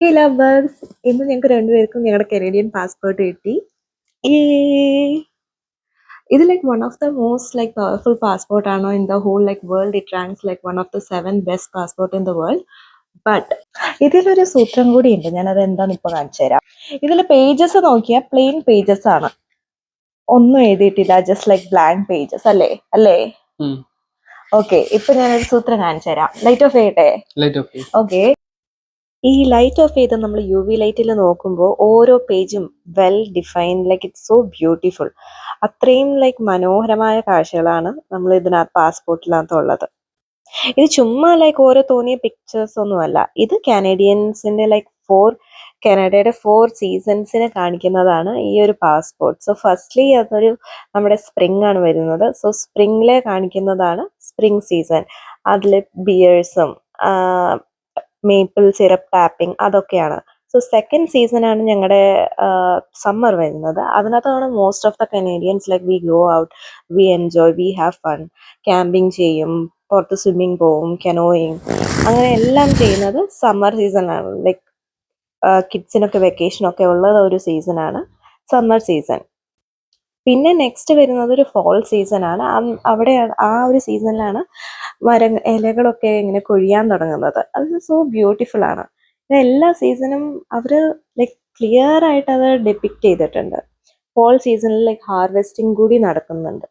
ഹേ lovers, ഇന്ന് ഞങ്ങൾക്ക് രണ്ടുപേർക്കും ഞങ്ങളുടെ കനേഡിയൻ പാസ്പോർട്ട് കിട്ടി. ഇത് like one of the most like powerful passport ആണോ in the whole like world. It ranks like one of the 7 best passport in the world. But ഇതിലൊരു സൂത്രം കൂടി ഉണ്ട്, ഞാൻ അത് എന്താന്ന് ഇപ്പൊ കാണിച്ചു തരാം. ഇതിൽ പേജസ് നോക്കിയാൽ പ്ലെയിൻ പേജസ് ആണ്, ഒന്നും എഴുതിയിട്ടില്ല, ജസ്റ്റ് ലൈക്ക് ബ്ലാങ്ക് പേജസ് അല്ലേ അല്ലേ? ഓക്കെ, ഇപ്പൊ ഞാനൊരു സൂത്രം കാണിച്ചു തരാം. ലൈറ്റ് ഓഫ് ചെയ്യട്ടെ? ഓക്കെ, ഈ ലൈറ്റ് ഓഫ് ചെയ്ത് നമ്മൾ യു വി ലൈറ്റിൽ നോക്കുമ്പോൾ ഓരോ പേജും well defined, like it's so beautiful. അത്രയും ലൈക്ക് മനോഹരമായ കാഴ്ചകളാണ് നമ്മൾ ഇതിനകത്ത് പാസ്പോർട്ടിനകത്തുള്ളത്. ഇത് ചുമ്മാ ലൈക്ക് ഓരോ തോന്നിയ പിക്ചേഴ്സ് ഒന്നുമല്ല. ഇത് കാനഡിയൻസിന്റെ ലൈക്ക് കാനഡയുടെ 4 സീസൺസിനെ കാണിക്കുന്നതാണ് ഈ ഒരു പാസ്പോർട്ട്. സോ ഫസ്റ്റ്ലി അതൊരു നമ്മുടെ സ്പ്രിംഗ് ആണ് വരുന്നത്. സോ സ്പ്രിംഗിലെ കാണിക്കുന്നതാണ് സ്പ്രിംഗ് സീസൺ. അതിൽ ബിയേഴ്സും മേപ്പിൾ സിറപ്പ് ടാപ്പിംഗ് അതൊക്കെയാണ്. സോ സെക്കൻഡ് സീസൺ ആണ് ഞങ്ങളുടെ സമ്മർ വരുന്നത്. അതിനകത്താണ് most of the Canadians like we go out, we enjoy, we have fun, camping ചെയ്യും, പുറത്ത് സ്വിമ്മിങ് പോവും, കനോയിങ്, അങ്ങനെ എല്ലാം ചെയ്യുന്നത് സമ്മർ സീസണാണ്. ലൈക്ക് കിഡ്സിനൊക്കെ വെക്കേഷനൊക്കെ ഉള്ളത് ഒരു സീസണാണ് സമ്മർ സീസൺ. പിന്നെ നെക്സ്റ്റ് വരുന്നത് ഒരു ഫോൾ സീസൺ ആണ്. അവിടെ ആ ഒരു സീസണിലാണ് ഇലകളൊക്കെ ഇങ്ങനെ കൊഴിയാൻ തുടങ്ങുന്നത്. അത് സോ ബ്യൂട്ടിഫുൾ ആണ്. എല്ലാ സീസണും അവർ ലൈക്ക് ക്ലിയർ ആയിട്ട് അത് ഡെപിക്റ്റ് ചെയ്തിട്ടുണ്ട്. ഫോൾ സീസണിൽ ലൈക്ക് ഹാർവെസ്റ്റിംഗ് കൂടി നടക്കുന്നുണ്ട്.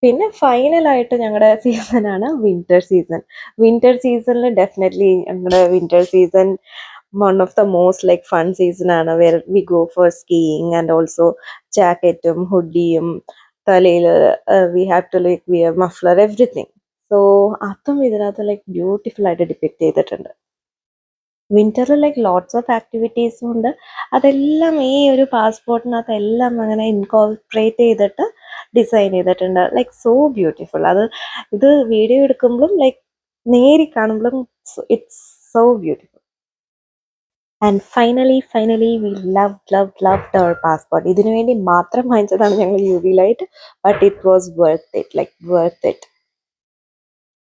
പിന്നെ ഫൈനലായിട്ട് ഞങ്ങളുടെ സീസണാണ് വിന്റർ സീസൺ. വിന്റർ സീസണിൽ ഡെഫിനറ്റ്ലി ഞങ്ങളുടെ winter season one of the most like fun season ആണ്. Where we go for skiing and also ജാക്കറ്റും ഹുഡിയും തലയിൽ we have to like wear muffler everything. So അതും ഇതിനകത്ത് ലൈക്ക് ബ്യൂട്ടിഫുൾ ആയിട്ട് ഡിപ്പിക്ട് ചെയ്തിട്ടുണ്ട്. വിന്ററിൽ ലൈക്ക് ലോട്ട്സ് ഓഫ് ആക്ടിവിറ്റീസും ഉണ്ട്. അതെല്ലാം ഈ ഒരു പാസ്പോർട്ടിനകത്ത് എല്ലാം അങ്ങനെ ഇൻകോർപ്പറേറ്റ് ചെയ്തിട്ട് ഡിസൈൻ ചെയ്തിട്ടുണ്ട്. Like so beautiful. ഇത് വീഡിയോ എടുക്കുമ്പോഴും ലൈക്ക് നേരി കാണുമ്പോഴും it's so beautiful. And finally we love our passport. ഇതിനു വേണ്ടി മാത്രം വാങ്ങിച്ചതാണ് ഞങ്ങൾ U V light. But it was worth it, like worth it.